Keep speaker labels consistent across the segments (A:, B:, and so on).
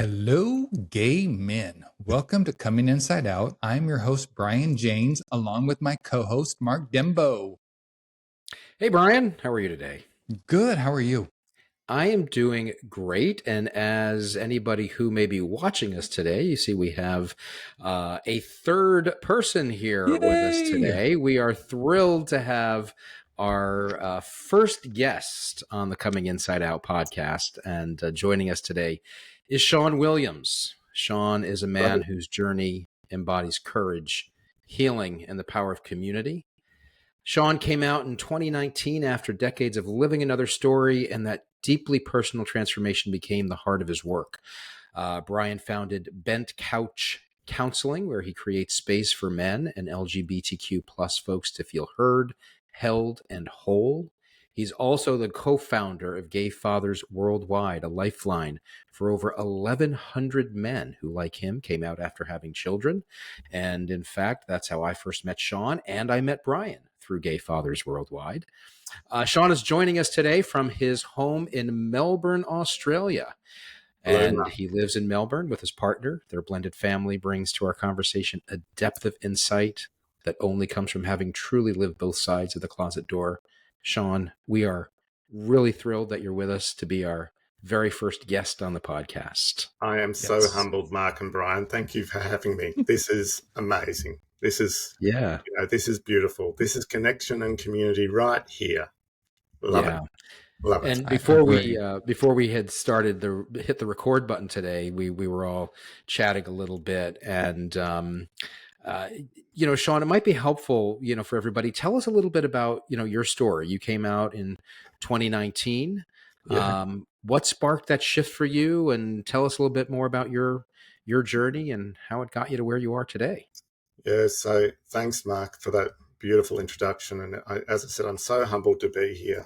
A: Hello, gay men. Welcome to Coming Inside Out. I'm your host, Brian James, along with my co host, Mark Dembo.
B: Hey, Brian, how are you today?
A: Good. How are you?
B: I am doing great. And as anybody who may be watching us today, you see we have a third person here with us
A: Yay!
B: today. We are thrilled to have our first guest on the Coming Inside Out podcast. And joining us today is Shaun Williams. Shaun is a man whose journey embodies courage, healing, and the power of community. Shaun came out in 2019 after decades of living another story, and that deeply personal transformation became the heart of his work. Brian founded Bent Couch Counselling, where he creates space for men and LGBTQ plus folks to feel heard, held, and whole. He's also the co-founder of Gay Fathers Worldwide, a lifeline for over 1,100 men who, like him, came out after having children. And in fact, that's how I first met Shaun, and I met Brian through Gay Fathers Worldwide. Shaun is joining us today from his home in Melbourne, Australia. And he lives in Melbourne with his partner. Their blended family brings to our conversation a depth of insight that only comes from having truly lived both sides of the closet door. Shaun, we are really thrilled that you're with us to be our very first guest on the podcast.
C: I am so humbled, Mark and Brian. Thank you for having me. This is amazing. This is this is beautiful. This is connection and community right here. Love it. Love it.
B: And before we had started hit the record button today, we were all chatting a little bit, and Shaun, it might be helpful, for everybody. Tell us a little bit about your story. You came out in 2019. What sparked that shift for you, and tell us a little bit more about your journey and how it got you to where you are today.
C: Yeah, so thanks, Mark, for that beautiful introduction. And as I said, I'm so humbled to be here.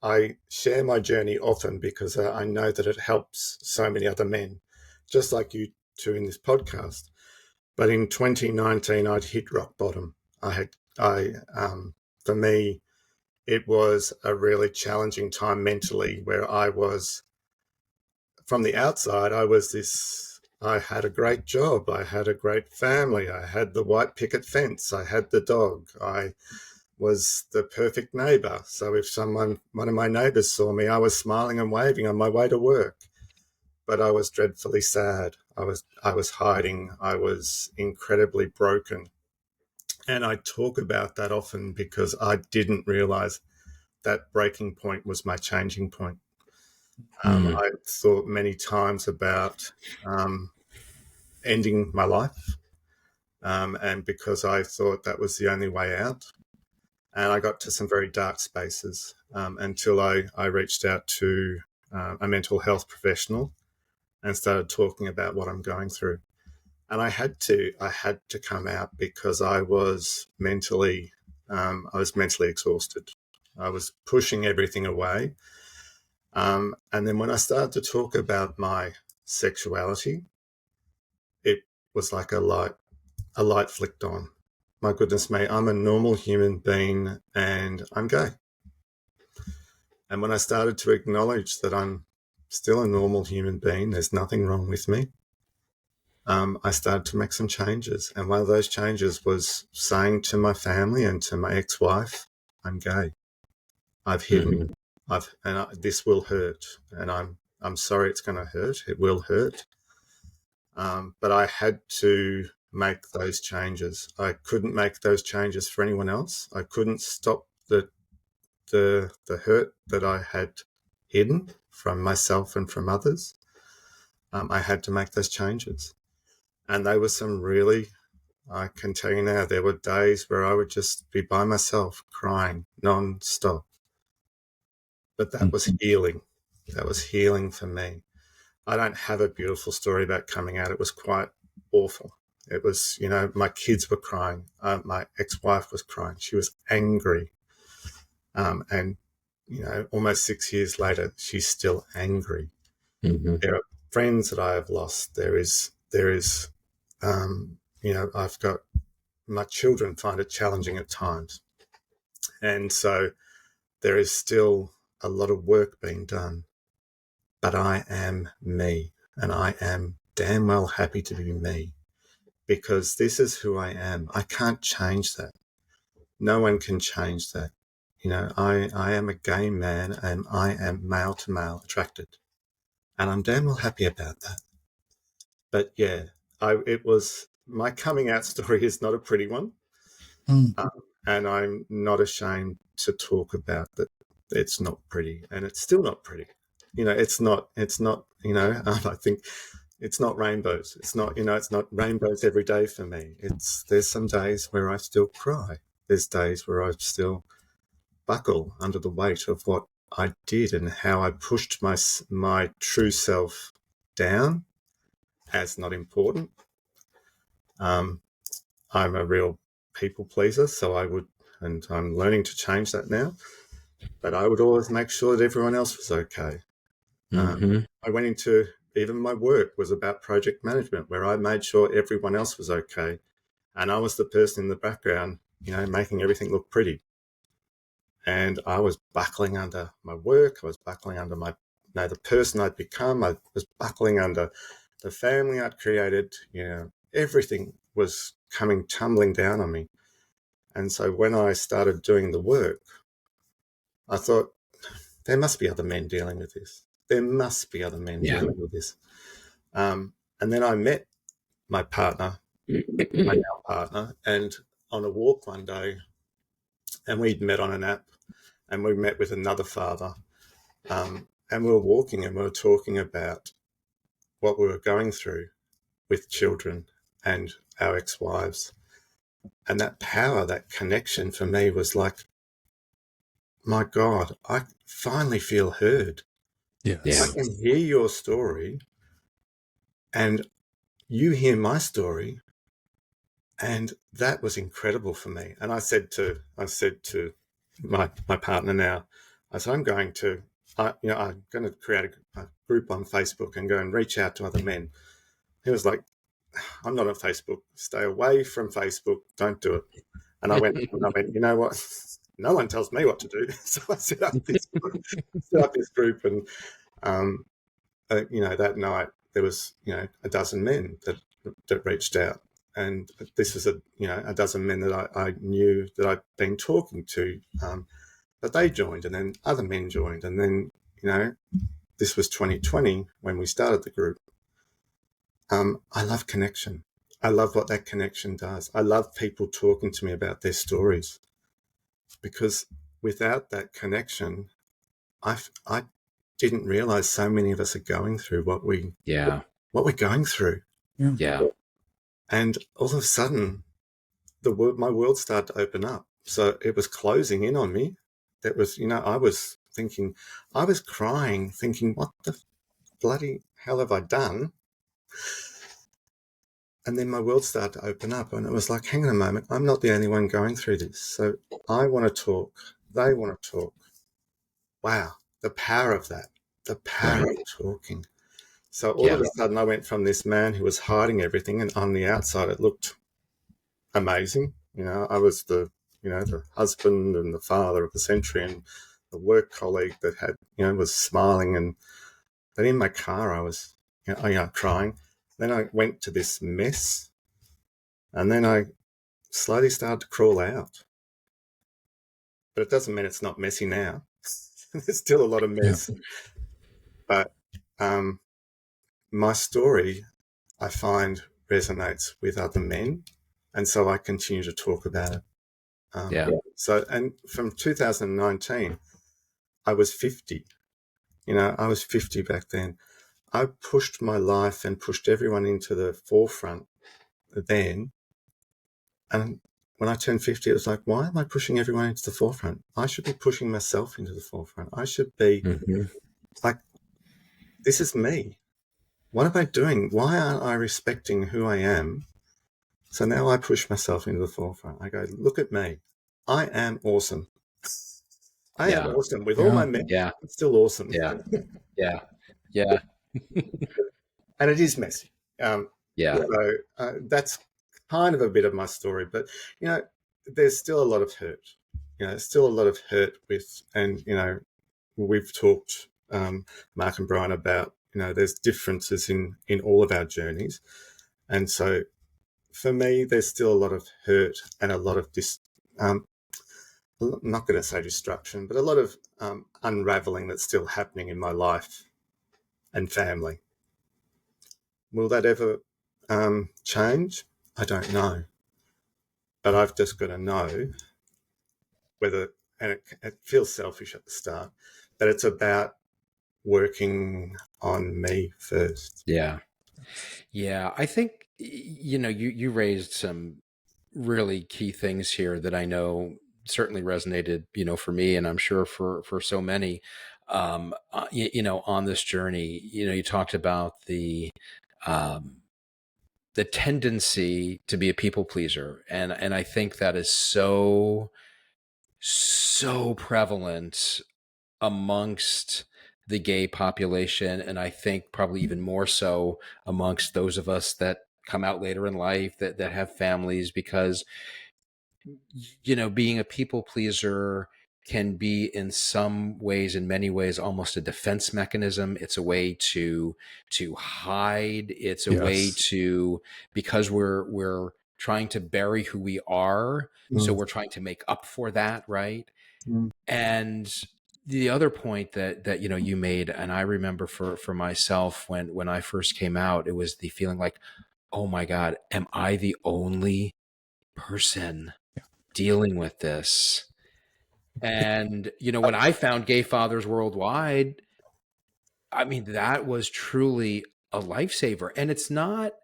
C: I share my journey often because I know that it helps so many other men, just like you two in this podcast. But in 2019, I'd hit rock bottom. For me, it was a really challenging time mentally, where I was, from the outside, I had a great job. I had a great family. I had the white picket fence. I had the dog. I was the perfect neighbor. So if one of my neighbors saw me, I was smiling and waving on my way to work. But I was dreadfully sad. I was hiding. I was incredibly broken. And I talk about that often because I didn't realize that breaking point was my changing point. I thought many times about ending my life, and because I thought that was the only way out. And I got to some very dark spaces until I reached out to a mental health professional and started talking about what I'm going through. And I had to come out because I was mentally exhausted. I was pushing everything away. And then when I started to talk about my sexuality, it was like a light flicked on. My goodness me, I'm a normal human being and I'm gay. And when I started to acknowledge that I'm still a normal human being, there's nothing wrong with me, I started to make some changes. And one of those changes was saying to my family and to my ex-wife, I'm gay. I've hidden. This will hurt. And I'm sorry it's going to hurt. It will hurt. But I had to make those changes. I couldn't make those changes for anyone else. I couldn't stop the hurt that I had hidden from myself and from others. I had to make those changes. And they were some really, I can tell you now, there were days where I would just be by myself crying non-stop. But that was healing. That was healing for me. I don't have a beautiful story about coming out. It was quite awful. It was, my kids were crying. My ex-wife was crying. She was angry. And, almost 6 years later, she's still angry. There are friends that I have lost. There is, I've got, my children find it challenging at times. And so there is still a lot of work being done. But I am me. and I am damn well happy to be me, because this is who I am. I can't change that. No one can change that. I am a gay man and I am male to male attracted, and I'm damn well happy about that. But yeah, it was, my coming out story is not a pretty one.
A: Mm.
C: And I'm not ashamed to talk about that. It's not pretty, and it's still not pretty. It's not, I think it's not rainbows. It's not rainbows every day for me. There's some days where I still cry. There's days where I still buckle under the weight of what I did and how I pushed my true self down as not important. I'm a real people pleaser, so and I'm learning to change that now, but I would always make sure that everyone else was okay. I went into, even my work was about project management, where I made sure everyone else was okay. And I was the person in the background, making everything look pretty. And I was buckling under my work. I was buckling under the person I'd become. I was buckling under the family I'd created. Everything was coming tumbling down on me. And so when I started doing the work, I thought, there must be other men dealing with this. There must be other men dealing with this. And then I met my partner, my now partner, and on a walk one day, and we'd met on an app, and we met with another father, and we were walking and we were talking about what we were going through with children and our ex-wives. And that power, that connection for me was like, my God, I finally feel heard.
A: Yes.
C: I can hear your story and you hear my story. And that was incredible for me. And I said to my partner now, I said, I'm going to create a group on Facebook and go and reach out to other men. He was like, I'm not on Facebook. Stay away from Facebook. Don't do it. And I went, you know what? No one tells me what to do. So I set up this group, and that night there was a dozen men that reached out, and this was a dozen men that I knew that I'd been talking to, but they joined, and then other men joined, and then this was 2020 when we started the group. I love connection. I love what that connection does. I love people talking to me about their stories, because without that connection, I didn't realize so many of us are going through what we're going through.
B: Yeah.
C: And all of a sudden, my world started to open up. So it was closing in on me. That was, I was crying, thinking, what the bloody hell have I done? And then my world started to open up, and it was like, hang on a moment, I'm not the only one going through this. So I want to talk. They want to talk. Wow, the power of that, the power of talking. So all of a sudden I went from this man who was hiding everything, and on the outside it looked amazing. I was the husband and the father of the century, and the work colleague that had, was smiling. And then in my car I was, crying. Then I went to this mess, and then I slowly started to crawl out. But it doesn't mean it's not messy now. There's still a lot of mess. But my story, I find, resonates with other men, and so I continue to talk about it. So, and from 2019, I was 50. I was 50 back then. I pushed my life and pushed everyone into the forefront then. And when I turned 50, it was like, why am I pushing everyone into the forefront? I should be pushing myself into the forefront. I should be like, this is me. What am I doing? Why aren't I respecting who I am? So now I push myself into the forefront. I go, look at me. I am awesome. I am awesome. With all my mess, I'm still awesome.
B: Yeah.
C: And it is messy. So that's kind of a bit of my story. But, there's still a lot of hurt. Still a lot of hurt with, and, we've talked, Mark and Brian, about there's differences in all of our journeys. And so for me, there's still a lot of hurt and a lot of I'm not going to say destruction, but a lot of unraveling that's still happening in my life and family. Will that ever change? I don't know. But I've just got to know whether, and it feels selfish at the start, but it's about working on me first.
B: Yeah. Yeah. I think, you raised some really key things here that I know certainly resonated, for me, and I'm sure for so many, on this journey. You talked about the tendency to be a people pleaser, and I think that is so prevalent amongst the gay population, and I think probably even more so amongst those of us that come out later in life, that have families, because being a people pleaser can be in many ways, almost a defense mechanism. It's a way to hide. It's a way to, because we're trying to bury who we are. So we're trying to make up for that. Right. And the other point that you made, and I remember for myself, when I first came out, it was the feeling like, oh my God, am I the only person dealing with this? And when I found Gay Fathers Worldwide, I mean, that was truly a lifesaver. And it's not,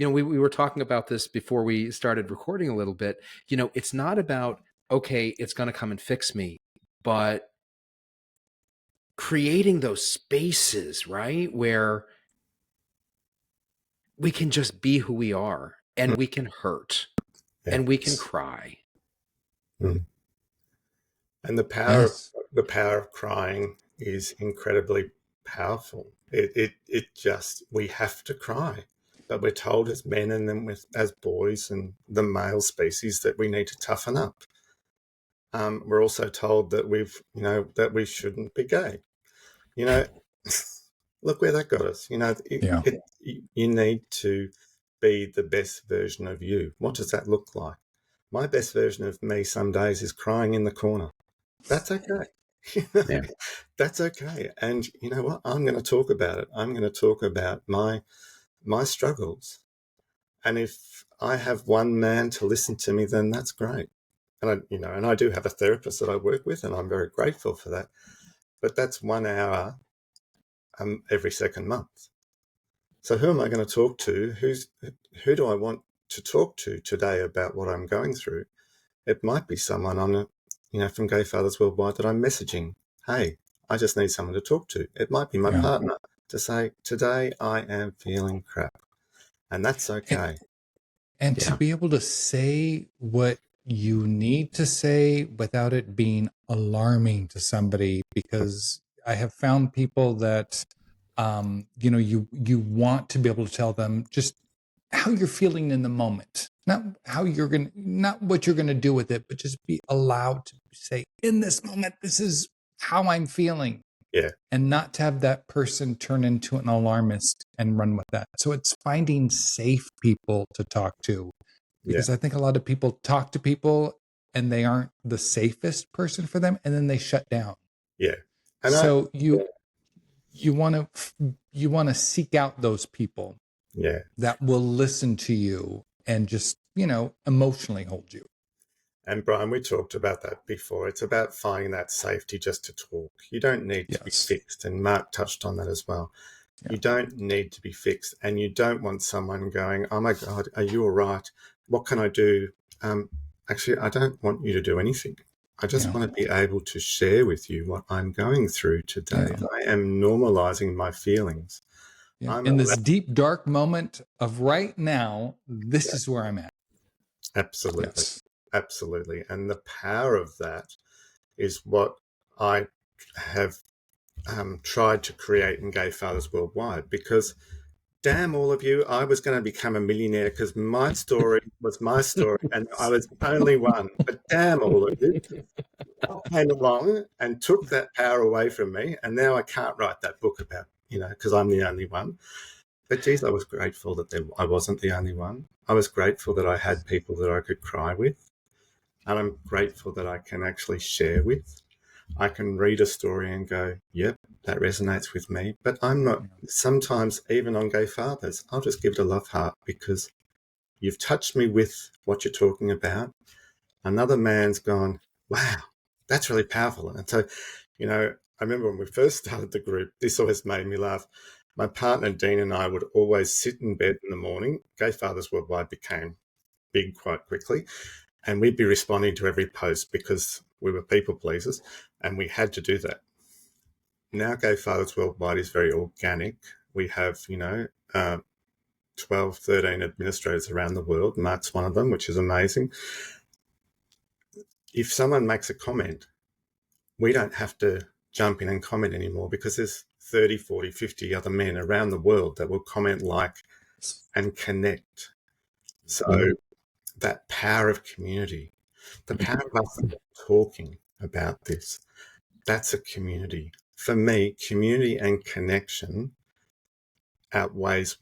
B: we were talking about this before we started recording a little bit. It's not about, okay, it's going to come and fix me, but creating those spaces, right, where we can just be who we are, and we can hurt, and we can cry.
C: And the power of crying is incredibly powerful. It just, we have to cry, but we're told as men and then as boys and the male species that we need to toughen up. We're also told that that we shouldn't be gay. Look where that got us. You need to be the best version of you. What does that look like? My best version of me some days is crying in the corner. That's okay.
B: Yeah.
C: That's okay. And you know what? I'm going to talk about it. I'm going to talk about my struggles. And if I have one man to listen to me, then that's great. And I do have a therapist that I work with, and I'm very grateful for that. But that's 1 hour every second month. So who am I going to talk to? Who do I want to talk to today about what I'm going through? It might be someone from Gay Fathers Worldwide that I'm messaging. Hey, I just need someone to talk to. It might be my partner to say, today I am feeling crap. And that's okay.
A: And to be able to say what you need to say without it being alarming to somebody, because I have found people that, you want to be able to tell them just how you're feeling in the moment, not what you're going to do with it, but just be allowed to say, in this moment, this is how I'm feeling.
C: Yeah.
A: And not to have that person turn into an alarmist and run with that. So it's finding safe people to talk to, because I think a lot of people talk to people and they aren't the safest person for them, and then they shut down.
C: Yeah. And
A: so you want to seek out those people that will listen to you and just, emotionally hold you.
C: And Brian, we talked about that before. It's about finding that safety just to talk. You don't need to be fixed. And Mark touched on that as well. Yeah. You don't need to be fixed. And you don't want someone going, oh my God, are you all right? What can I do? Actually, I don't want you to do anything. I just want to be able to share with you what I'm going through today. Yeah. I am normalizing my feelings.
A: Yeah. In this deep, dark moment of right now, this is where I'm at.
C: Absolutely.
A: Yes.
C: Absolutely. And the power of that is what I have tried to create in Gay Fathers Worldwide, because damn all of you, I was going to become a millionaire because my story was my story and I was only one. But damn all of you came along and took that power away from me, and now I can't write that book about because I'm the only one. But geez, I was grateful that I wasn't the only one. I was grateful that I had people that I could cry with. And I'm grateful that I can actually share with. I can read a story and go, yep, that resonates with me. But I'm not, sometimes even on Gay Fathers, I'll just give it a love heart because you've touched me with what you're talking about. Another man's gone, wow, that's really powerful. And so, I remember when we first started the group, this always made me laugh. My partner, Dean, and I would always sit in bed in the morning. Gay Fathers Worldwide became big quite quickly. And we'd be responding to every post because we were people pleasers and we had to do that. Now Gay Fathers Worldwide is very organic. We have, 12, 13 administrators around the world. Mark's one of them, which is amazing. If someone makes a comment, we don't have to jump in and comment anymore because there's 30, 40, 50 other men around the world that will comment, like, and connect. So that power of community, the power of us talking about this, that's a community. For me, community and connection outweighs,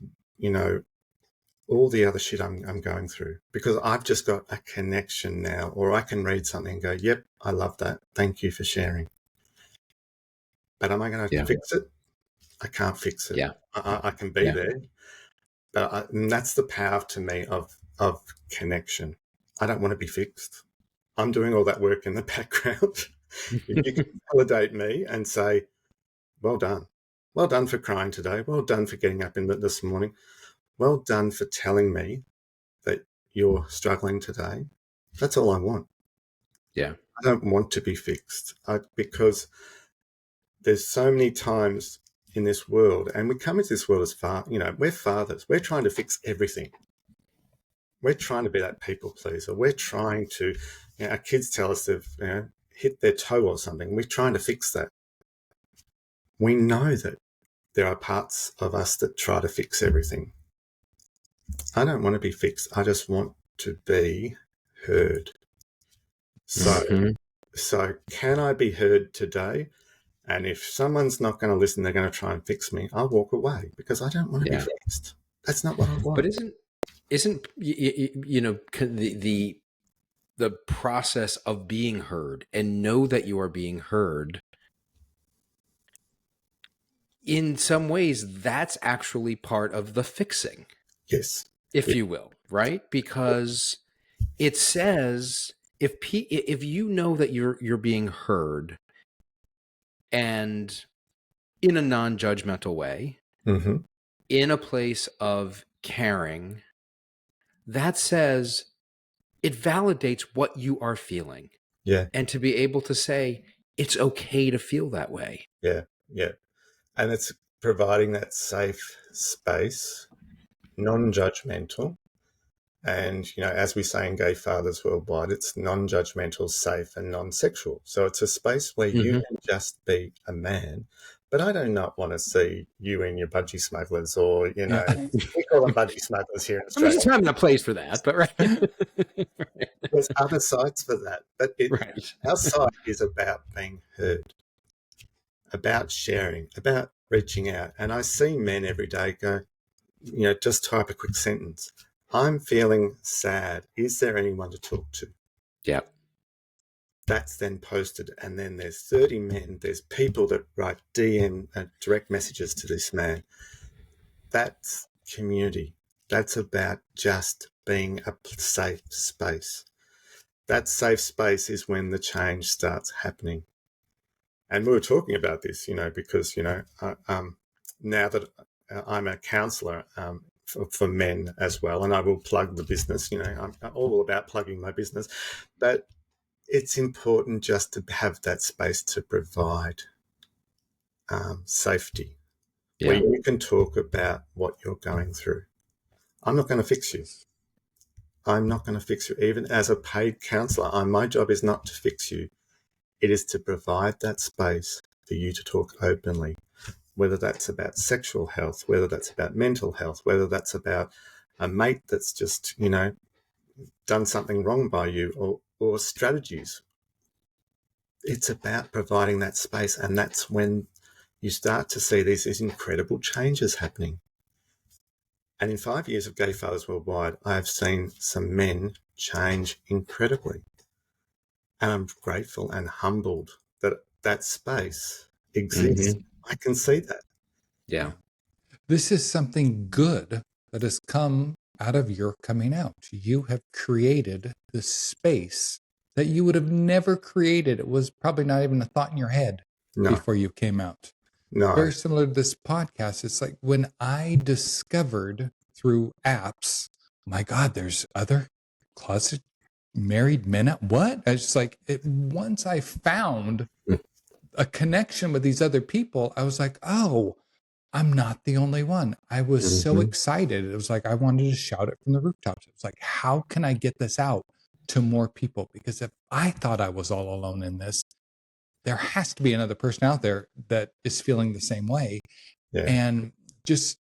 C: all the other shit I'm going through because I've just got a connection now, or I can read something and go, yep, I love that. Thank you for sharing. But am I going to fix it? I can't fix it.
B: Yeah.
C: I can be there. But and that's the power to me of connection. I don't want to be fixed. I'm doing all that work in the background. If you can validate me and say, well done. Well done for crying today. Well done for getting up this morning. Well done for telling me that you're struggling today. That's all I want.
B: Yeah.
C: I don't want to be fixed because there's so many times in this world, and we come into this world as we're fathers. We're trying to fix everything. We're trying to be that people pleaser. We're trying to, our kids tell us they've hit their toe or something. We're trying to fix that. We know that there are parts of us that try to fix everything. I don't want to be fixed. I just want to be heard. So can I be heard today? And if someone's not going to listen, they're going to try and fix me, I'll walk away because I don't want to be fixed. That's not what I want.
B: But isn't the process of being heard and know that you are being heard, in some ways, that's actually part of the fixing.
C: Yes.
B: If you will, right? Because it says if you know that you're being heard and in a non-judgmental way, in a place of caring, that says it validates what you are feeling.
C: Yeah.
B: And to be able to say, it's okay to feel that way.
C: Yeah. Yeah. And it's providing that safe space, non-judgmental. And, as we say in Gay Fathers Worldwide, it's non-judgmental, safe, and non-sexual. So it's a space where you can just be a man. But I do not want to see you and your budgie smugglers or, we call them budgie smugglers here in Australia.
B: There's a time and a place for that, but right.
C: There's other sides for that. But our side is about being heard, about sharing, about reaching out. And I see men every day go, just type a quick sentence. I'm feeling sad. Is there anyone to talk to?
B: Yeah.
C: That's then posted. And then there's 30 men. There's people that write DM direct messages to this man. That's community. That's about just being a safe space. That safe space is when the change starts happening. And we were talking about this, because, now that I'm a counsellor, for men as well, and I will plug the business. I'm all about plugging my business, but it's important just to have that space to provide safety, where you can talk about what you're going through. I'm not going to fix you. I'm not going to fix you. Even as a paid counsellor, my job is not to fix you. It is to provide that space for you to talk openly, whether that's about sexual health, whether that's about mental health, whether that's about a mate that's just, done something wrong by you, or strategies. It's about providing that space, and that's when you start to see these incredible changes happening. And in 5 years of Gay Fathers Worldwide, I have seen some men change incredibly. And I'm grateful and humbled that that space exists.
B: Mm-hmm.
C: I can see that.
B: Yeah.
A: This is something good that has come out of your coming out. You have created the space that you would have never created. It was probably not even a thought in your head before you came out.
C: No.
A: Very similar to this podcast. It's like when I discovered through apps, my God, there's other closet married men. What? I was just like, once I found a connection with these other people, I was like, oh, I'm not the only one. I was so excited. It was like I wanted to shout it from the rooftops. It was like, how can I get this out to more people? Because if I thought I was all alone in this, there has to be another person out there that is feeling the same way.
C: Yeah.
A: And just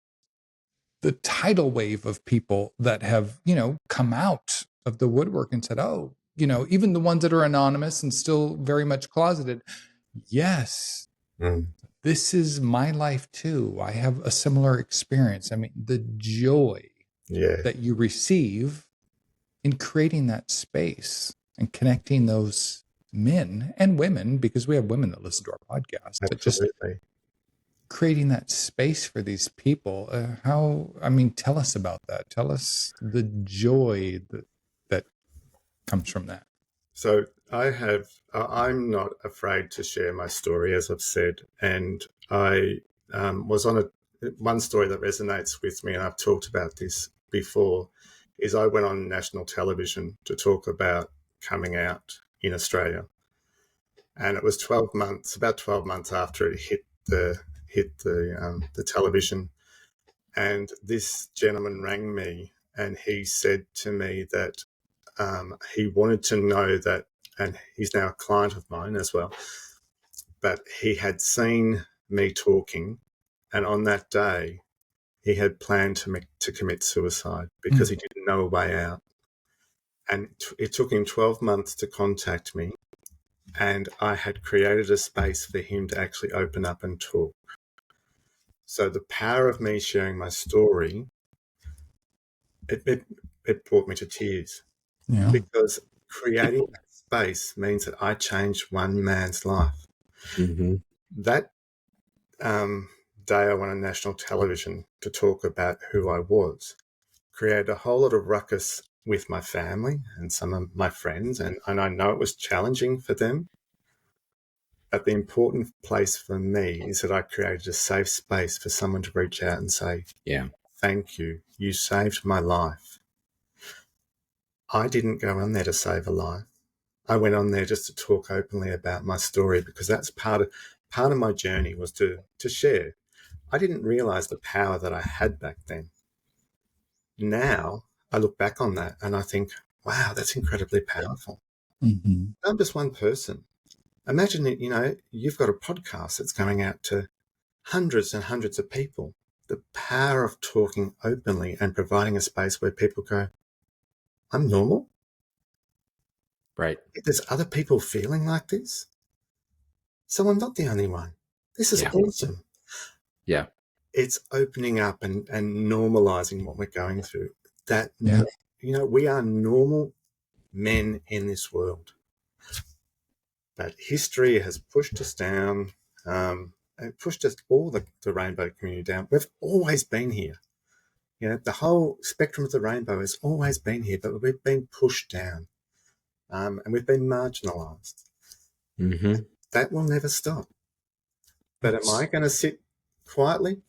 A: the tidal wave of people that have, come out of the woodwork and said, oh, even the ones that are anonymous and still very much closeted. Yes. This is my life too. I have a similar experience. I mean, the joy that you receive in creating that space and connecting those men and women, because we have women that listen to our podcast, but just creating that space for these people. Tell us about that. Tell us the joy that comes from that.
C: So I'm not afraid to share my story, as I've said. And I was on one story that resonates with me, and I've talked about this before, is I went on national television to talk about coming out in Australia. And it was about 12 months after it hit the television. And this gentleman rang me, and he said to me that he wanted to know that, and he's now a client of mine as well, but he had seen me talking, and on that day he had planned to commit suicide because he didn't know a way out. And it took him 12 months to contact me, and I had created a space for him to actually open up and talk. So the power of me sharing my story, it brought me to tears. Yeah. Because creating that space means that I changed one man's life. That day I went on national television to talk about who I was, created a whole lot of ruckus with my family and some of my friends, and I know it was challenging for them. But the important place for me is that I created a safe space for someone to reach out and say, thank you, you saved my life. I didn't go on there to save a life. I went on there just to talk openly about my story, because that's part of my journey was to share. I didn't realize the power that I had back then. Now I look back on that and I think, wow, that's incredibly powerful. I'm just one person. Imagine that, you've got a podcast that's going out to hundreds and hundreds of people. The power of talking openly and providing a space where people go, I'm normal.
B: Right.
C: There's other people feeling like this. So I'm not the only one. This is awesome.
B: Yeah.
C: It's opening up and normalizing what we're going through. That, we are normal men in this world. But history has pushed us down, and pushed us all the rainbow community down. We've always been here. The whole spectrum of the rainbow has always been here, but we've been pushed down, and we've been marginalised. That will never stop. But am I going to sit quietly?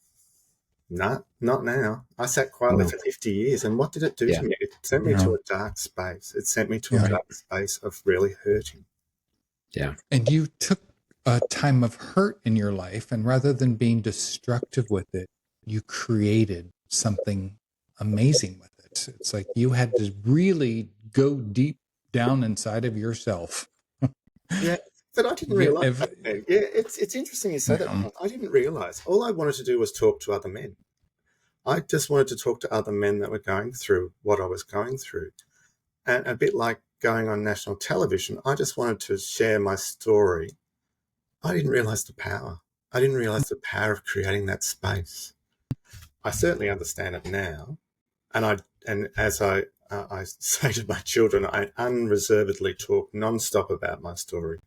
C: No, not now. I sat quietly for 50 years, and what did it do to me? It sent me to a dark space. It sent me to a dark space of really hurting.
B: Yeah.
A: And you took a time of hurt in your life, and rather than being destructive with it, you created something amazing with it. It's like you had to really go deep down inside of yourself.
C: But I didn't realize that then. Yeah, it's interesting you say that. I didn't realize. All I wanted to do was talk to other men. I just wanted to talk to other men that were going through what I was going through. And a bit like going on national television, I just wanted to share my story. I didn't realize the power. I didn't realize the power of creating that space. I certainly understand it now. And as I say to my children, I unreservedly talk nonstop about my story.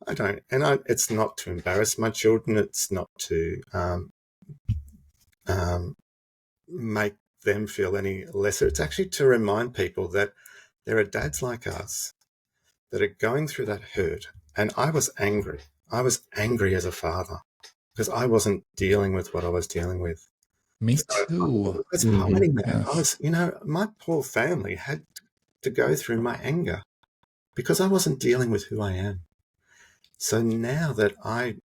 C: It's not to embarrass my children. It's not to make them feel any lesser. It's actually to remind people that there are dads like us that are going through that hurt. And I was angry. I was angry as a father because I wasn't dealing with what I was dealing with.
A: Me
C: So
A: too.
C: I was hiding that.
A: Yes.
C: I was, my poor family had to go through my anger because I wasn't dealing with who I am. So now that I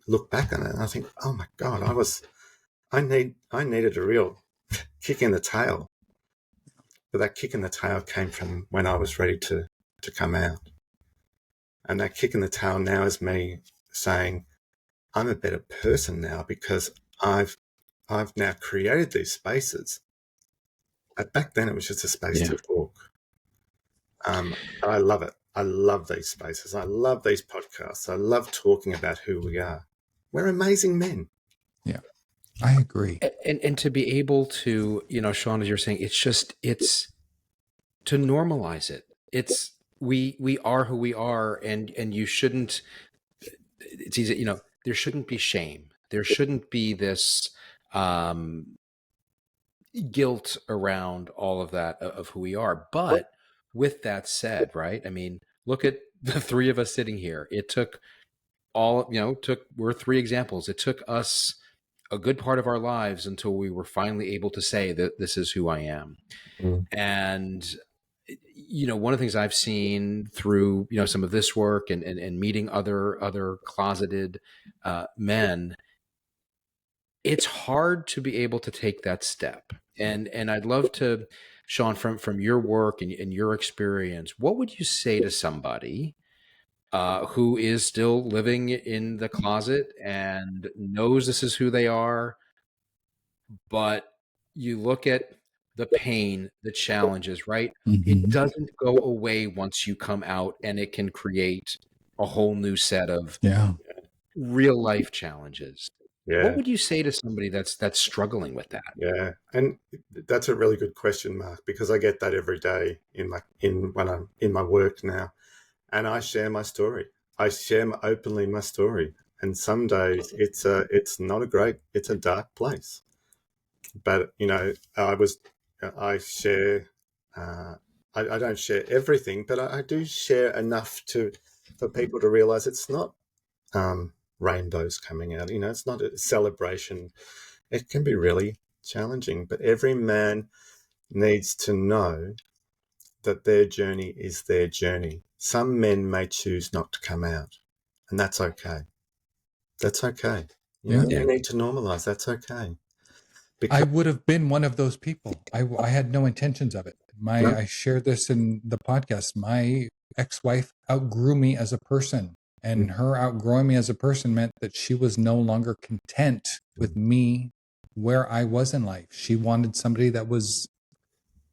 C: look back on it, I think, oh my God, I needed a real kick in the tail. But that kick in the tail came from when I was ready to come out. And that kick in the tail now is me saying, I'm a better person now because I've now created these spaces. Back then it was just a space to talk. I love it. I love these spaces. I love these podcasts. I love talking about who we are. We're amazing men.
A: Yeah, I agree.
B: And to be able to, Shaun, as you're saying, it's to normalize it. It's we are who we are, and you shouldn't. It's easy, there shouldn't be shame. There shouldn't be this guilt around all of that of who we are. But with that said, right? I mean, look at the three of us sitting here. It took we're three examples. It took us a good part of our lives until we were finally able to say that this is who I am. And one of the things I've seen through some of this work and meeting other closeted men, it's hard to be able to take that step. And I'd love to, Shaun, from your work and your experience, what would you say to somebody who is still living in the closet and knows this is who they are, but you look at the pain, the challenges, right? It doesn't go away once you come out, and it can create a whole new set of real life challenges.
C: Yeah.
B: What would you say to somebody that's struggling with that?
C: Yeah, and that's a really good question, Mark, because I get that every day when I'm in my work now, and I share my story. I share openly my story, and some days it's a dark place. But I share. I don't share everything, but I do share enough for people to realize it's not rainbows coming out. It's not a celebration. It can be really challenging, but every man needs to know that their journey is their journey. Some men may choose not to come out, and that's okay. That's okay. You need to normalize. That's okay.
A: I would have been one of those people. I had no intentions of it. I shared this in the podcast. My ex-wife outgrew me as a person, and her outgrowing me as a person meant that she was no longer content with me where I was in life. She wanted somebody that was,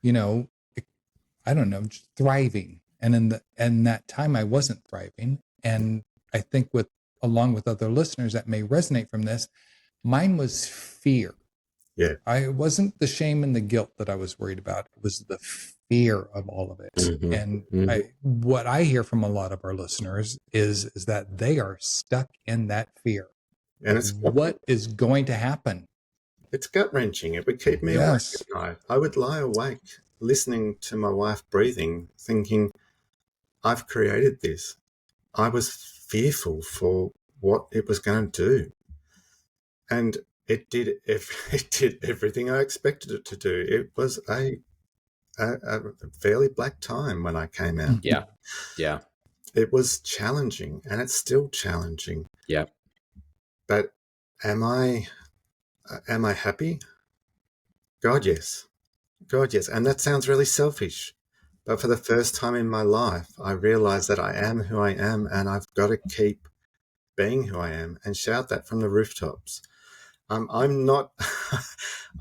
A: I don't know, just thriving. And in that time I wasn't thriving. And I think along with other listeners that may resonate from this, mine was fear.
C: Yeah.
A: I wasn't the shame and the guilt that I was worried about. It was the fear of all of it. And what I hear from a lot of our listeners is that they are stuck in that fear. And it's what is going to happen.
C: It's gut-wrenching. It would keep me awake at night. I would lie awake listening to my wife breathing, thinking, I've created this. I was fearful for what it was going to do. And it did everything I expected it to do. It was a fairly black time when I came out.
B: Yeah. Yeah.
C: It was challenging, and it's still challenging.
B: Yeah.
C: But am I happy? God, yes. God, yes. And that sounds really selfish. But for the first time in my life, I realized that I am who I am, and I've got to keep being who I am and shout that from the rooftops. I'm not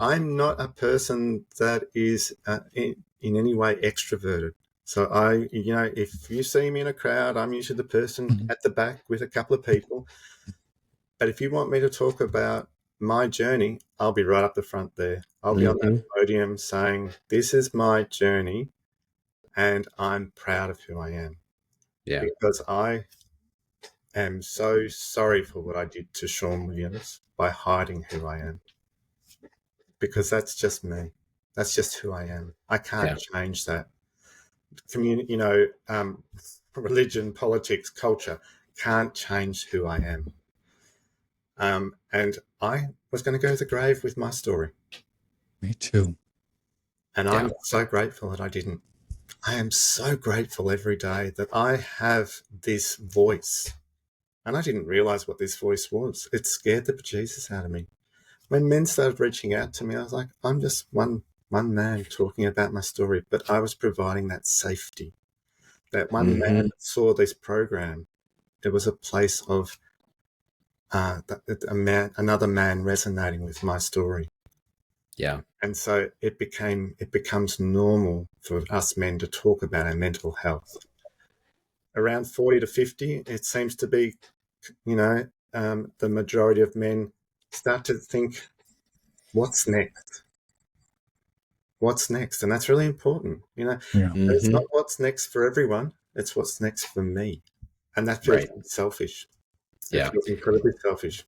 C: a person that is in any way extroverted. So if you see me in a crowd, I'm usually the person at the back with a couple of people. But if you want me to talk about my journey, I'll be right up the front there. I'll be on that podium saying, this is my journey and I'm proud of who I am.
B: Yeah.
C: Because I am so sorry for what I did to Shaun Williams by hiding who I am. Because that's just me. That's just who I am. I can't change that. Religion, politics, culture can't change who I am. And I was going to go to the grave with my story.
A: Me too.
C: And I'm so grateful that I didn't. I am so grateful every day that I have this voice. And I didn't realize what this voice was. It scared the bejesus out of me. When men started reaching out to me, I was like, I'm just one man talking about my story. But I was providing that safety. That one man that saw this program, there was a place of another man resonating with my story.
B: Yeah.
C: And so it becomes normal for us men to talk about our mental health. Around 40 to 50, it seems to be, the majority of men start to think, what's next? What's next? And that's really important. It's not what's next for everyone. It's what's next for me. And that feels selfish. It feels incredibly selfish.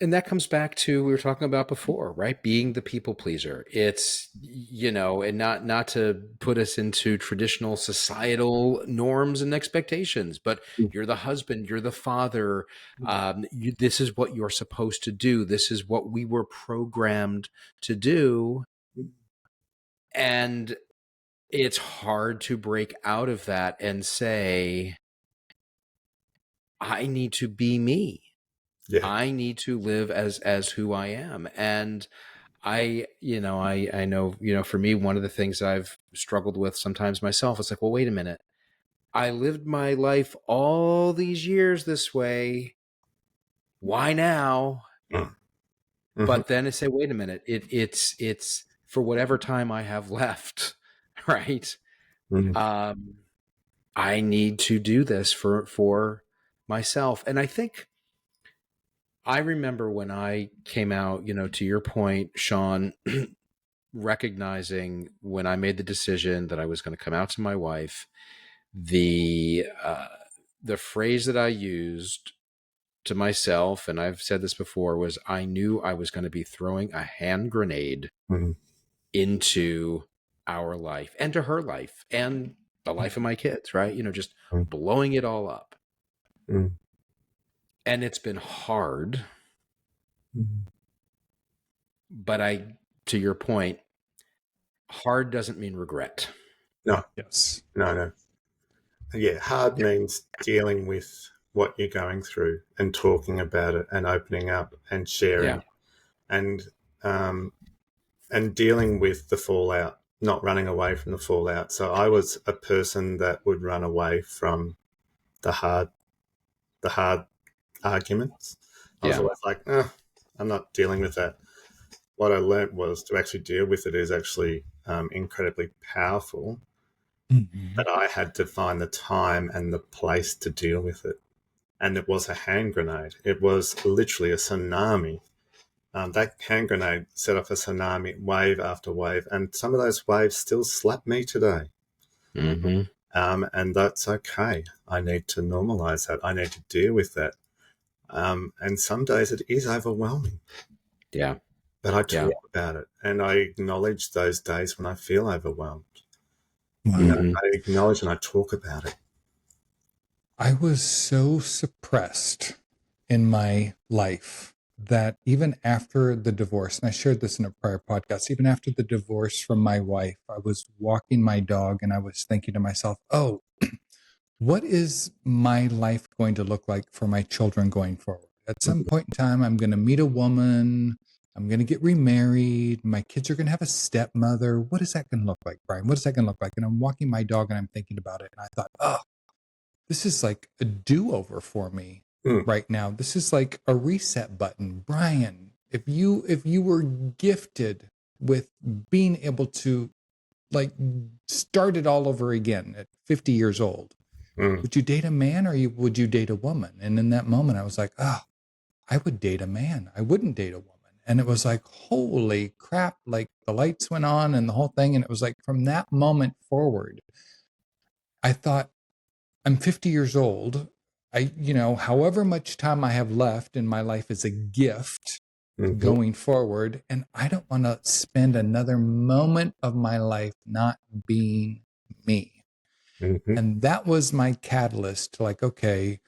B: And that comes back to we were talking about before, right? Being the people pleaser. It's, and not to put us into traditional societal norms and expectations, but you're the husband, you're the father. This is what you're supposed to do. This is what we were programmed to do. And it's hard to break out of that and say, I need to be me. Yeah. I need to live as who I am. And I know, for me, one of the things I've struggled with sometimes myself, it's like, well, wait a minute. I lived my life all these years this way. Why now? Mm-hmm. But then I say, wait a minute, it's for whatever time I have left, right? Mm-hmm. I need to do this for myself. And I think I remember when I came out, to your point, Shaun, recognizing when I made the decision that I was going to come out to my wife, the phrase that I used to myself, and I've said this before, was I knew I was going to be throwing a hand grenade into our life and to her life and the life of my kids, right? Just blowing it all up. And it's been hard. But to your point, hard doesn't mean regret.
C: No.
A: Yes.
C: No. Yeah, hard means dealing with what you're going through and talking about it and opening up and sharing and dealing with the fallout, not running away from the fallout. So I was a person that would run away from the hard arguments. I was always like, I'm not dealing with that. What I learned was to actually deal with it is actually incredibly powerful. But I had to find the time and the place to deal with it. And it was a hand grenade. It was literally a tsunami. That hand grenade set off a tsunami, wave after wave. And some of those waves still slap me today. Mm-hmm. And that's okay. I need to normalize that. I need to deal with that. And some days it is overwhelming.
B: Yeah.
C: But I talk about it. And I acknowledge those days when I feel overwhelmed. I acknowledge and I talk about it.
A: I was so suppressed in my life that even after the divorce, and I shared this in a prior podcast, even after the divorce from my wife, I was walking my dog and I was thinking to myself, what is my life going to look like for my children going forward? At some point in time, I'm going to meet a woman. I'm going to get remarried. My kids are going to have a stepmother. What is that going to look like, Brian? What is that going to look like? And I'm walking my dog and I'm thinking about it. And I thought, this is like a do-over for me right now. This is like a reset button. Brian, if you were gifted with being able to like start it all over again at 50 years old, would you date a man or would you date a woman? And in that moment, I was like, I would date a man. I wouldn't date a woman. And it was like, holy crap, like the lights went on and the whole thing. And it was like from that moment forward, I thought, I'm 50 years old. However much time I have left in my life is a gift going forward. And I don't want to spend another moment of my life not being me. And that was my catalyst to like, okay,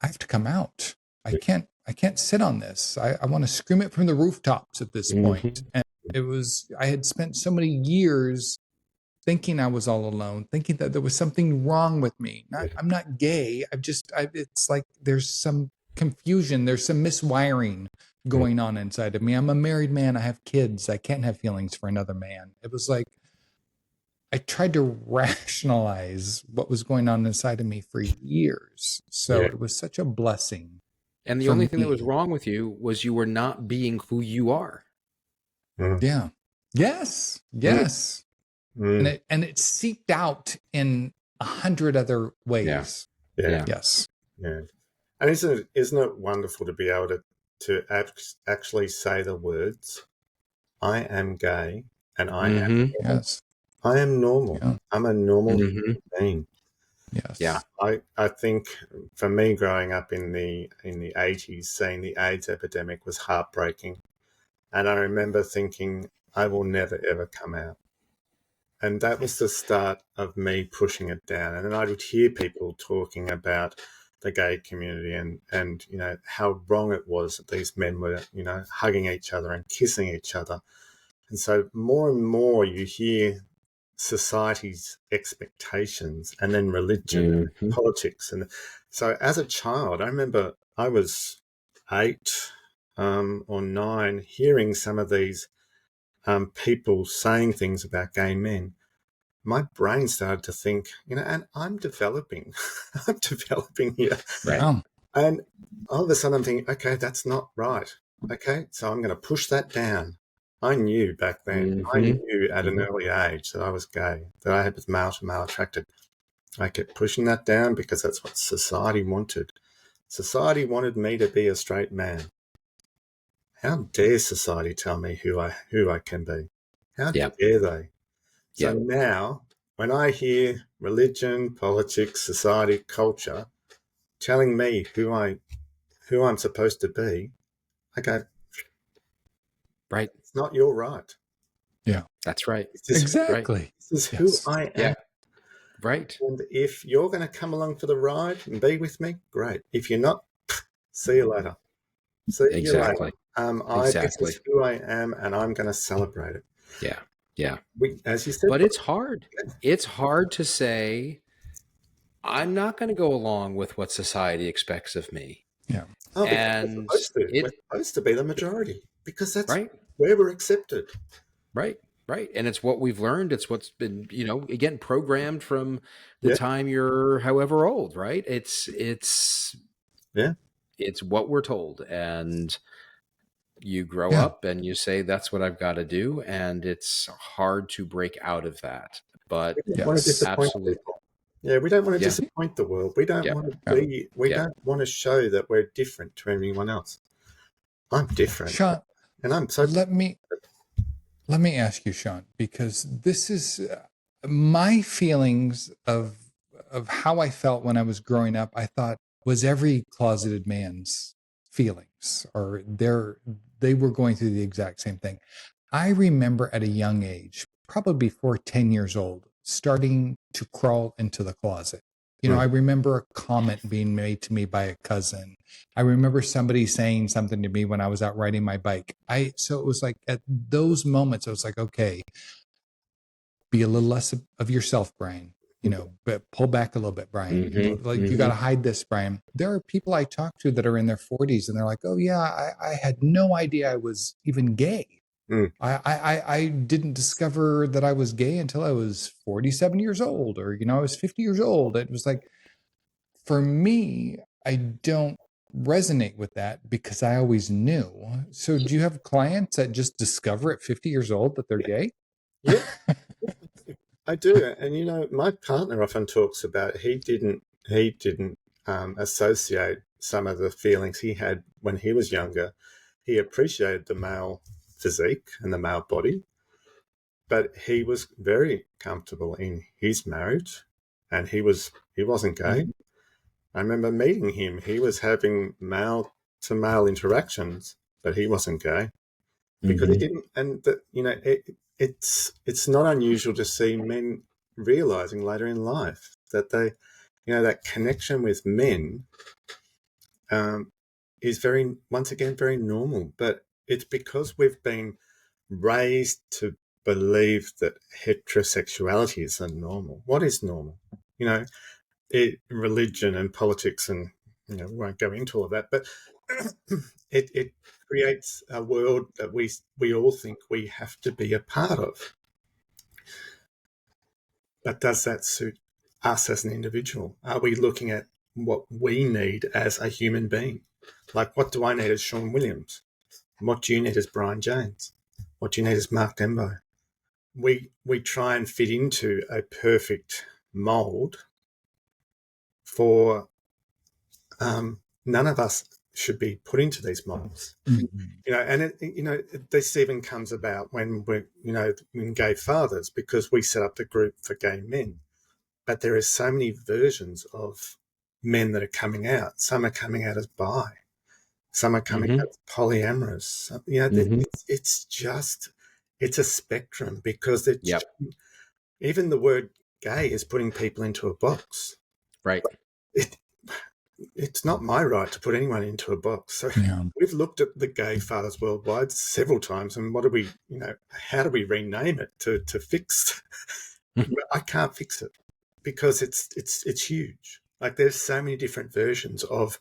A: I have to come out. I can't sit on this. I want to scream it from the rooftops at this point. And I had spent so many years thinking I was all alone, thinking that there was something wrong with me. I'm not gay. It's like there's some confusion. There's some miswiring going on inside of me. I'm a married man. I have kids. I can't have feelings for another man. It was like, I tried to rationalize what was going on inside of me for years. So it was such a blessing.
B: And the only thing that was wrong with you was you were not being who you are.
A: Yeah. Yes. And it seeped out in 100 other ways.
C: Yeah.
A: Yes.
C: Yeah. And isn't it wonderful to be able to actually say the words, I am gay and I am I am normal. Yeah. I'm a normal human being.
A: Yes.
B: Yeah.
C: I think for me growing up in the 80s, seeing the AIDS epidemic was heartbreaking. And I remember thinking, I will never, ever come out. And that was the start of me pushing it down. And then I would hear people talking about the gay community and how wrong it was that these men were, hugging each other and kissing each other. And so more and more you hear society's expectations and then religion and politics. And so as a child, I remember I was 8 or 9 hearing some of these people saying things about gay men. My brain started to think, and I'm developing. I'm developing here.
B: Right.
C: And all of a sudden I'm thinking, okay, that's not right. Okay, so I'm going to push that down. I knew back then, I knew at an early age that I was gay, that I was male to male attracted. I kept pushing that down because that's what society wanted. Society wanted me to be a straight man. How dare society tell me who I can be? How dare they? So now, when I hear religion, politics, society, culture telling me who I'm supposed to be, I go,
B: right.
C: It's not your right.
B: Yeah, that's right.
A: Exactly.
C: This is who I am.
B: Yeah. Right.
C: And if you're going to come along for the ride and be with me, great. If you're not, see you later. See you later. This is who I am, and I'm going to celebrate it.
B: Yeah. Yeah.
C: As you said.
B: But it's hard. It's hard to say, I'm not going to go along with what society expects of me.
A: Yeah.
C: Oh, and we're supposed to be the majority because that's where we're accepted.
B: Right. Right. And it's what we've learned. It's what's been, again, programmed from the time you're however old, right? It's what we're told. And you grow up and you say, that's what I've got to do. And it's hard to break out of that. But absolutely.
C: Yeah, we don't want to disappoint the world. We don't want to be, don't want to show that we're different to anyone else. I'm different.
A: Shaun,
C: and I'm so
A: let me ask you, Shaun, because this is my feelings of how I felt when I was growing up. I thought was every closeted man's feelings, or they were going through the exact same thing. I remember at a young age, probably before 10 years old, starting to crawl into the closet. I remember a comment being made to me by a cousin. I remember somebody saying something to me when I was out riding my bike. So it was like at those moments, I was like, okay, be a little less of yourself, Brian. But pull back a little bit, Brian. You got to hide this, Brian. There are people I talk to that are in their 40s and they're like, oh yeah, I had no idea I was even gay. I didn't discover that I was gay until I was 47 years old, or, I was 50 years old. It was like, for me, I don't resonate with that because I always knew. So do you have clients that just discover at 50 years old that they're gay?
C: Yeah, I do. And, my partner often talks about he didn't associate some of the feelings he had when he was younger. He appreciated the male physique and the male body, but he was very comfortable in his marriage, and he wasn't gay. I remember meeting him. He was having male to male interactions, but he wasn't gay because he didn't. And it's not unusual to see men realizing later in life that they, that connection with men is once again very normal. But it's because we've been raised to believe that heterosexuality is normal. What is normal? Religion and politics, and we won't go into all of that, but it creates a world that we all think we have to be a part of. But does that suit us as an individual? Are we looking at what we need as a human being? Like, what do I need as Shaun Williams? What do you need as Brian James? What do you need as Mark Dembo? We try and fit into a perfect mold for none of us should be put into these molds. And this even comes about when we're, in gay fathers, because we set up the group for gay men. But there are so many versions of men that are coming out. Some are coming out as bi. Some are coming out as polyamorous. It's a spectrum, because even the word gay is putting people into a box.
B: Right.
C: It's not my right to put anyone into a box. So we've looked at the gay fathers worldwide several times, and what do we, how do we rename it to fix? I can't fix it, because it's huge. Like, there's so many different versions of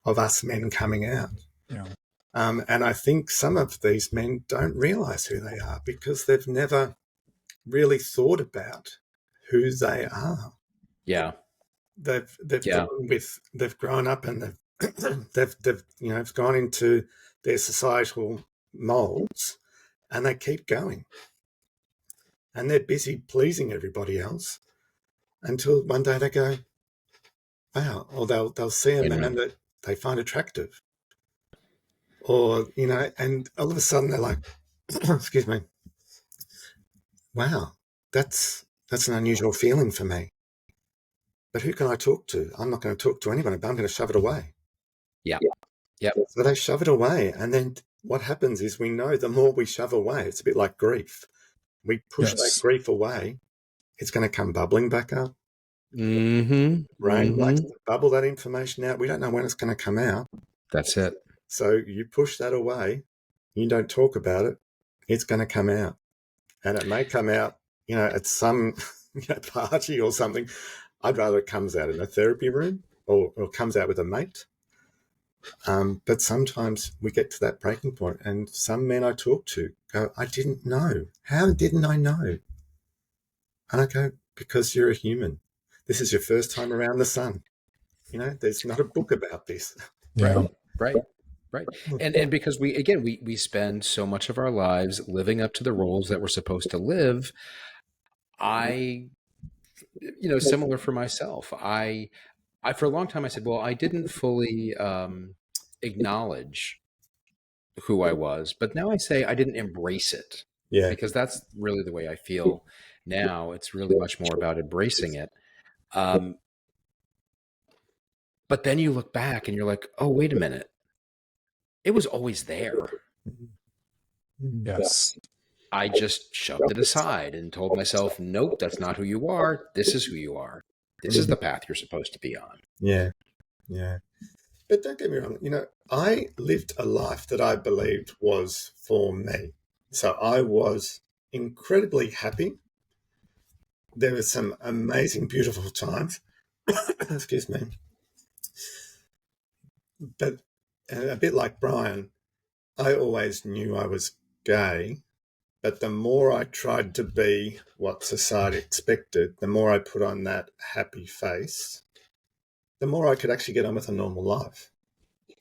C: us men coming out. And I think some of these men don't realize who they are, because they've never really thought about who they are.
B: Yeah.
C: They've grown up, and they've gone into their societal molds, and they keep going, and they're busy pleasing everybody else until one day they go, wow, or they'll see a man that they find attractive, or and all of a sudden they're like, excuse me, wow, that's an unusual feeling for me. But who can I talk to? I'm not going to talk to anyone, but I'm going to shove it away.
B: Yeah.
C: So they shove it away. And then what happens is, we know the more we shove away, it's a bit like grief. We push that grief away, it's going to come bubbling back up. Brain likes to bubble that information out. We don't know when it's going to come out.
B: That's it.
C: So you push that away, you don't talk about it, it's going to come out. And it may come out, at some party or something. I'd rather it comes out in a therapy room, or comes out with a mate. But sometimes we get to that breaking point, and some men I talk to go, I didn't know. How didn't I know? And I go, because you're a human. This is your first time around the sun. There's not a book about this.
B: Right. And because we spend so much of our lives living up to the roles that we're supposed to live. Similar for myself. I for a long time I said, well, I didn't fully acknowledge who I was, but now I say I didn't embrace it.
C: Yeah.
B: Because that's really the way I feel now. It's really much more about embracing it. But then you look back and you're like, oh, wait a minute. It was always there.
A: Yes.
B: I just shoved it aside and told myself, nope, that's not who you are. This is who you are. This is the path you're supposed to be on.
C: Yeah. But don't get me wrong, I lived a life that I believed was for me. So I was incredibly happy. There were some amazing, beautiful times. Excuse me. But a bit like Brian, I always knew I was gay. But the more I tried to be what society expected, the more I put on that happy face, the more I could actually get on with a normal life.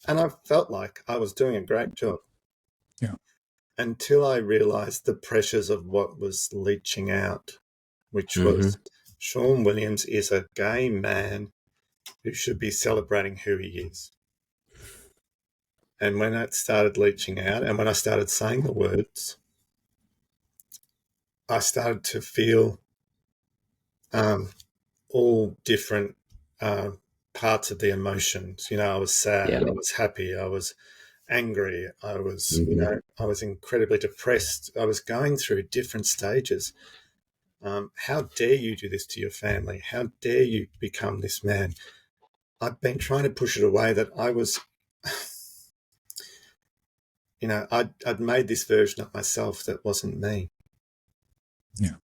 C: And I felt like I was doing a great job.
A: Yeah.
C: Until I realized the pressures of what was leaching out, which was Shaun Williams is a gay man who should be celebrating who he is. And when that started leaching out and when I started saying the words, I started to feel all different parts of the emotions. I was sad, I was happy, I was angry, I was, I was incredibly depressed. I was going through different stages. How dare you do this to your family? How dare you become this man? I've been trying to push it away that I was, I'd made this version of myself that wasn't me.
A: Yeah.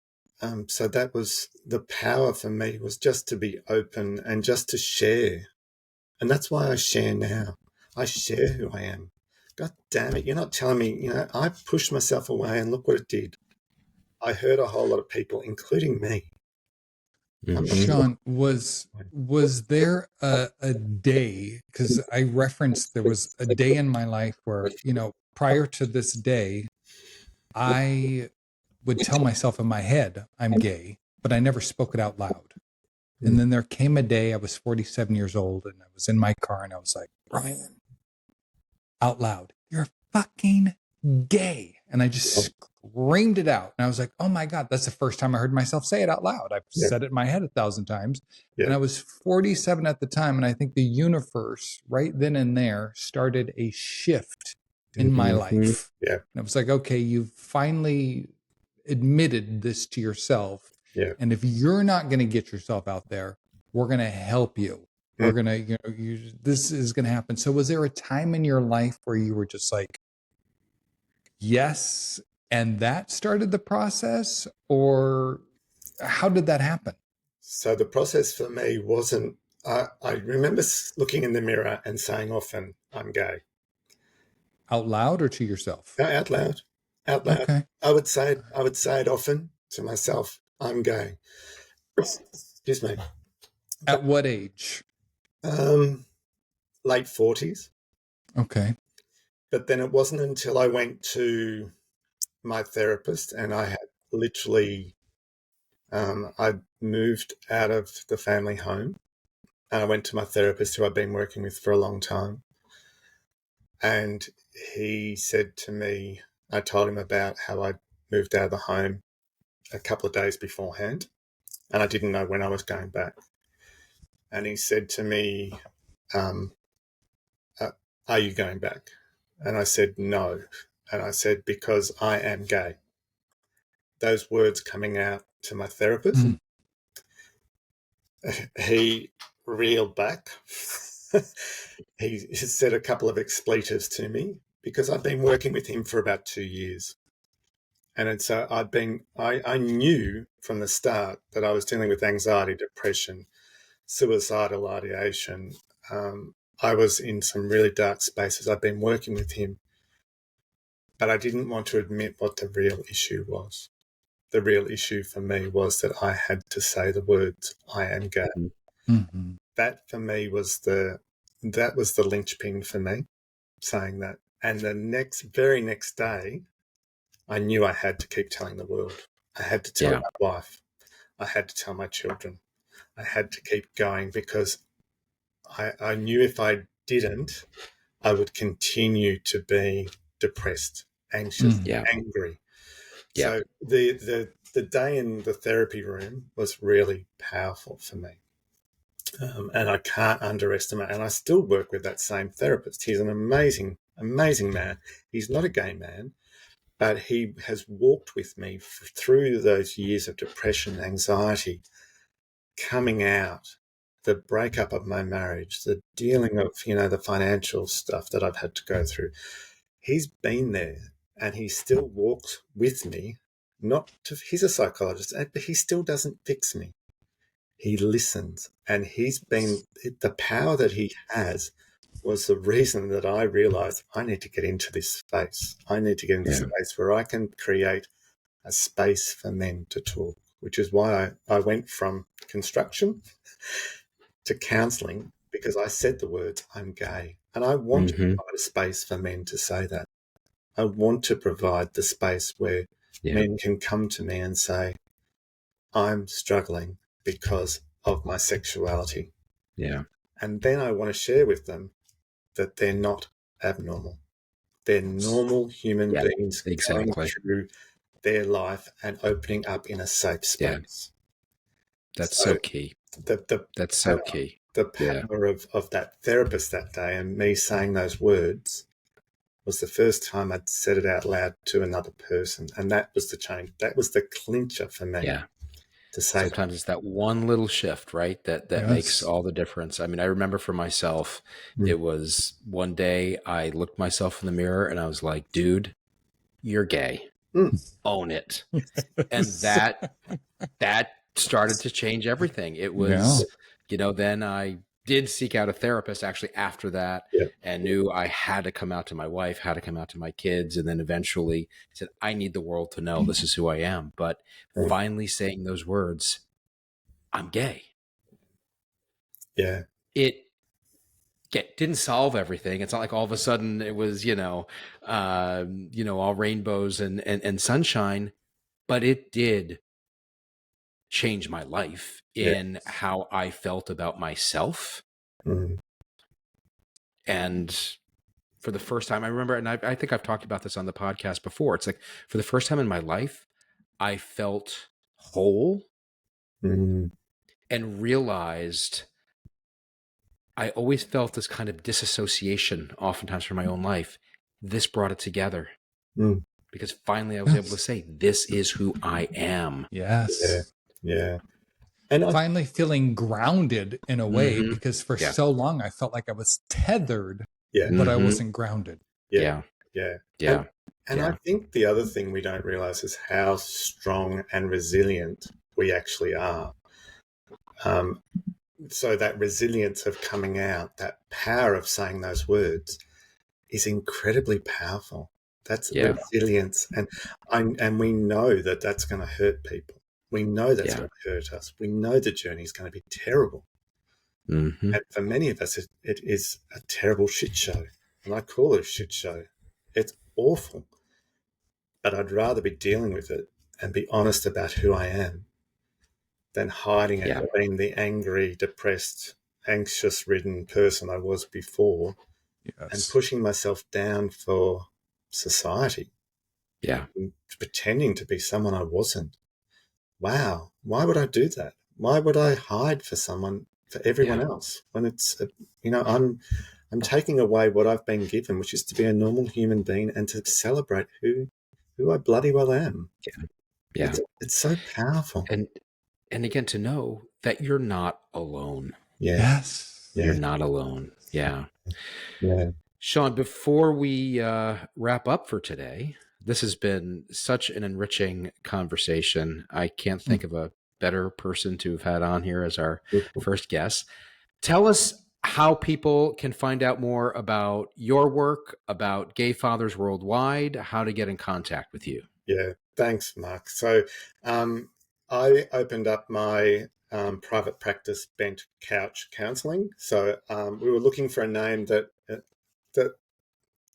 C: So that was the power for me, was just to be open and just to share. And that's why I share now. I share who I am. God damn it, you're not telling me, I pushed myself away and look what it did. I hurt a whole lot of people, including me.
A: Shaun, was there a day, because I referenced there was a day in my life where, prior to this day, I would tell myself in my head I'm gay, but I never spoke it out loud. And then there came a day, I was 47 years old, and I was in my car and I was like, Brian, out loud, you're fucking gay. And I just screamed it out. And I was like, oh my God, that's the first time I heard myself say it out loud. I've said it in my head 1,000 times. And I was 47 at the time. And I think the universe right then and there started a shift in my life. And it was like, okay, you've finally admitted this to yourself. And if you're not going to get yourself out there, we're going to help you. We're going to, this is going to happen. So was there a time in your life where you were just like, yes, and that started the process? Or how did that happen?
C: So the process for me wasn't, I remember looking in the mirror and saying often, I'm gay. Out
A: loud or to yourself?
C: No, out loud. Out loud.
A: Okay.
C: I would say it often to myself, I'm gay. Excuse me.
A: At what age?
C: Late 40s.
A: Okay.
C: But then it wasn't until I went to my therapist and I had literally, I'd moved out of the family home and I went to my therapist, who I'd been working with for a long time. And he said to me, I told him about how I'd moved out of the home a couple of days beforehand and I didn't know when I was going back. And he said to me, are you going back? And I said, no. And I said, because I am gay. Those words coming out to my therapist, he reeled back. He said a couple of expletives to me because I've been working with him for about 2 years. And so I knew from the start that I was dealing with anxiety, depression, suicidal ideation. I was in some really dark spaces. I've been working with him, but I didn't want to admit what the real issue was. The real issue for me was that I had to say the words, I am gay.
A: Mm-hmm.
C: That for me was the linchpin for me, saying that. And the very next day, I knew I had to keep telling the world. I had to tell my wife. I had to tell my children. I had to keep going because I knew if I didn't, I would continue to be depressed, anxious, angry. So the day in the therapy room was really powerful for me. And I can't underestimate, and I still work with that same therapist. He's an amazing, amazing man. He's not a gay man, but he has walked with me through those years of depression, anxiety, coming out, the breakup of my marriage, the dealing of, the financial stuff that I've had to go through. He's been there and he still walks with me. He's a psychologist, but he still doesn't fix me. He listens, and the power that he has was the reason that I realized I need to get into this space. I need to get into this space where I can create a space for men to talk, which is why I went from construction to counselling, because I said the words, I'm gay. And I want to provide a space for men to say that. I want to provide the space where men can come to me and say, I'm struggling because of my sexuality.
B: Yeah.
C: And then I want to share with them that they're not abnormal. They're normal human
B: Yeah,
C: beings going
B: exactly.
C: through their life and opening up in a safe
B: Yeah,
C: space.
B: that's
C: So
B: so key.
C: the
B: That's so
C: power,
B: key.
C: the
B: Yeah.
C: power of that therapist that day and me saying those words was the first time I'd said it out loud to another person. And that was the change. That was the clincher for me
B: Yeah.
C: to say,
B: Sometimes it's that one little shift, right? That makes
A: Yes.
B: all the difference. I mean, I remember for myself,
C: Mm.
B: it was one day I looked myself in the mirror and I was like, dude, you're gay.
C: Mm.
B: Own it. And
A: Yes.
B: that started to change everything. It
A: Yeah.
B: was, then I did seek out a therapist actually after that,
C: Yeah.
B: and knew I had to come out to my wife, had to come out to my kids. And then eventually said, I need the world to know this is who I am. But
C: Mm.
B: finally saying those words, I'm gay.
C: Yeah.
B: It didn't solve everything. It's not like all of a sudden it was, all rainbows and sunshine, but it did change my life
C: Yeah.
B: in how I felt about myself.
C: Mm.
B: And for the first time, I remember, and I think I've talked about this on the podcast before. It's like for the first time in my life, I felt whole
C: Mm.
B: and realized I always felt this kind of disassociation, oftentimes from my own life. This brought it together
C: Mm.
B: because finally I was able to say, this is who I am.
C: Yeah.
A: Yes.
C: Yeah. And
A: Finally feeling grounded in a way,
B: Mm-hmm.
A: because for
B: Yeah.
A: so long I felt like I was tethered,
C: yeah.
A: but I
B: Mm-hmm.
A: wasn't grounded.
C: Yeah.
B: Yeah.
C: Yeah.
B: Yeah.
C: And I
B: Yeah.
C: think the other thing we don't realize is how strong and resilient we actually are. So that resilience of coming out, that power of saying those words is incredibly powerful. That's
B: Yeah.
C: resilience. And we know that that's going to hurt people. We know that's
B: Yeah.
C: going to hurt us. We know the journey is going to be terrible.
B: Mm-hmm.
C: And for many of us, it is a terrible shit show. And I call it a shit show. It's awful. But I'd rather be dealing with it and be honest about who I am than hiding it
B: Yeah.
C: or being the angry, depressed, anxious-ridden person I was before and
A: Yes.
C: pushing myself down for society
B: Yeah.
C: and pretending to be someone I wasn't. Wow, why would I do that? Why would I hide for everyone else when it's, I'm taking away what I've been given, which is to be a normal human being and to celebrate who I bloody well am.
B: Yeah.
C: It's so powerful.
B: And again, to know that you're not alone.
C: Yeah.
A: Yes.
B: You're
C: Yeah.
B: not alone. Yeah.
C: Yeah.
B: Shaun, before we wrap up for today, this has been such an enriching conversation. I can't think of a better person to have had on here as our first guest. Tell us how people can find out more about your work, about gay fathers worldwide, how to get in contact with you.
C: Yeah. Thanks, Mark. So I opened up my private practice, Bent Couch Counselling. So we were looking for a name that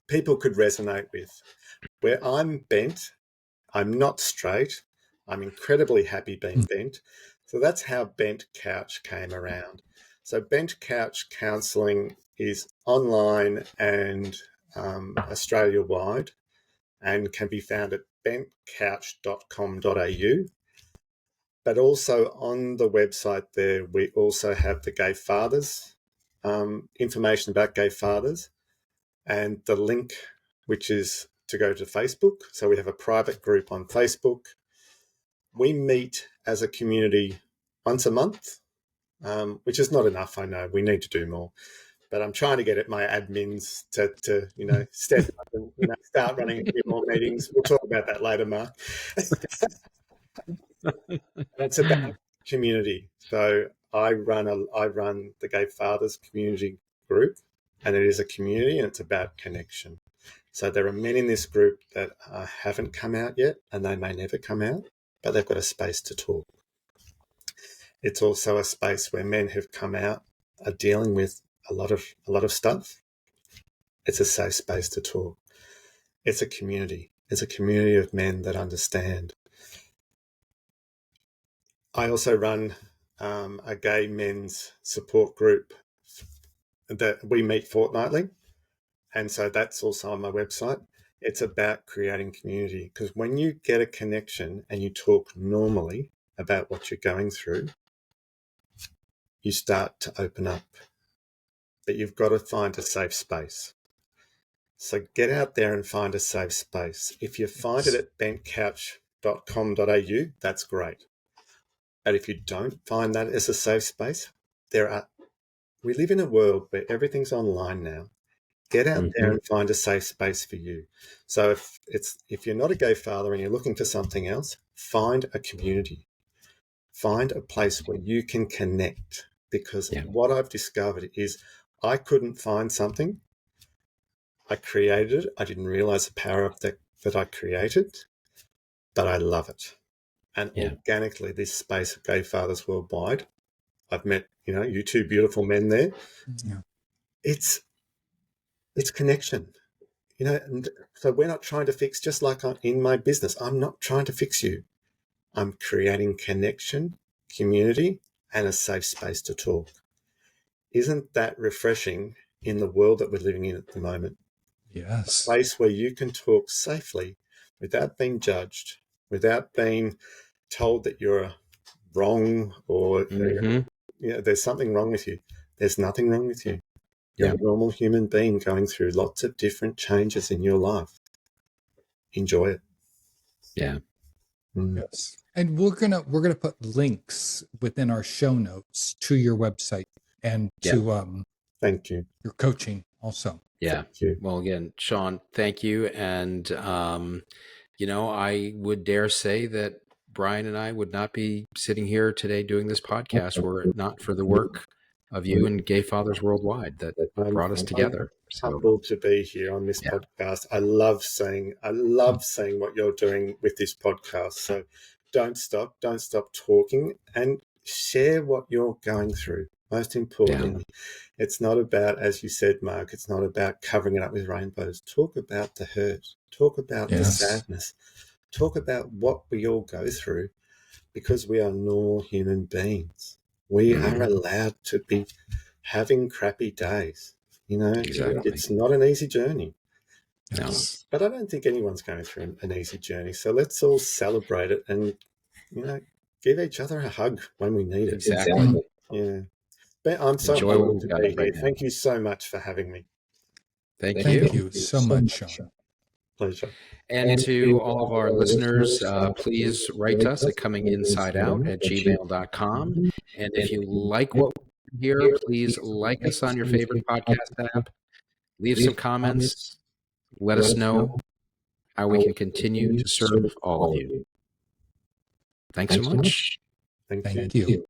C: people could resonate with. Where I'm bent, I'm not straight. I'm incredibly happy being bent. So that's how Bent Couch came around. So Bent Couch Counselling is online and Australia-wide and can be found at bentcouch.com.au. But also on the website there, we also have the Gay Fathers, information about Gay Fathers, and the link, which is to go to Facebook. So we have a private group on Facebook. We meet as a community once a month, which is not enough. I know we need to do more, but I'm trying to get my admins to step up and start running a few more meetings. We'll talk about that later, Mark. It's about community. So I run the Gay Fathers community group, and it is a community, and it's about connection. So there are men in this group that haven't come out yet, and they may never come out, but they've got a space to talk. It's also a space where men who've come out are dealing with a lot of stuff. It's a safe space to talk. It's a community. It's a community of men that understand. I also run a gay men's support group that we meet fortnightly, And so that's also on my website. It's about creating community, because when you get a connection and you talk normally about what you're going through, you start to open up. But you've got to find a safe space. So get out there and find a safe space. If you find it at bentcouch.com.au, that's great. And if you don't find that as a safe space, we live in a world where everything's online now. Get out there and find a safe space for you. So if you're not a gay father and you're looking for something else, find a community. Find a place where you can connect. Because what I've discovered is I couldn't find something. I created it. I didn't realize the power of that I created, but I love it. And organically, this space of gay fathers worldwide, I've met, you two beautiful men there.
A: Yeah.
C: It's connection, and so we're not trying to fix, just like in my business, I'm not trying to fix you. I'm creating connection, community, and a safe space to talk. Isn't that refreshing in the world that we're living in at the moment?
A: Yes.
C: A place where you can talk safely without being judged, without being told that you're wrong or there's something wrong with you. There's nothing wrong with you. You're a normal human being going through lots of different changes in your life. Enjoy it.
B: Yeah.
A: Yes. And we're gonna put links within our show notes to your website and to
C: thank you,
A: your coaching also.
B: Yeah. Well, again, Shaun, thank you. And I would dare say that Brian and I would not be sitting here today doing this podcast were it not for the work of you and Gay Fathers Worldwide that brought us together.
C: I'm humbled to be here on this podcast. I love seeing what you're doing with this podcast. So don't stop talking and share what you're going through. Most importantly, it's not about, as you said, Mark, it's not about covering it up with rainbows. Talk about the hurt. Talk about the sadness. Talk about what we all go through, because we are normal human beings. We are allowed to be having crappy days. It's not an easy journey.
B: No.
C: But I don't think anyone's going through an easy journey. So let's all celebrate it and, give each other a hug when we need it.
B: Exactly.
C: Yeah. But I'm so humbled to be here. Thank you so much for having me.
B: Thank
A: you so much, Shaun.
C: Pleasure.
B: And to all of our listeners, please write us at cominginsideout@gmail.com. And if you like what we hear, please like us on your favorite podcast app. Leave some comments. Let us know how we can continue to serve all of you. Thanks so much.
C: Thank you.
A: Thank you.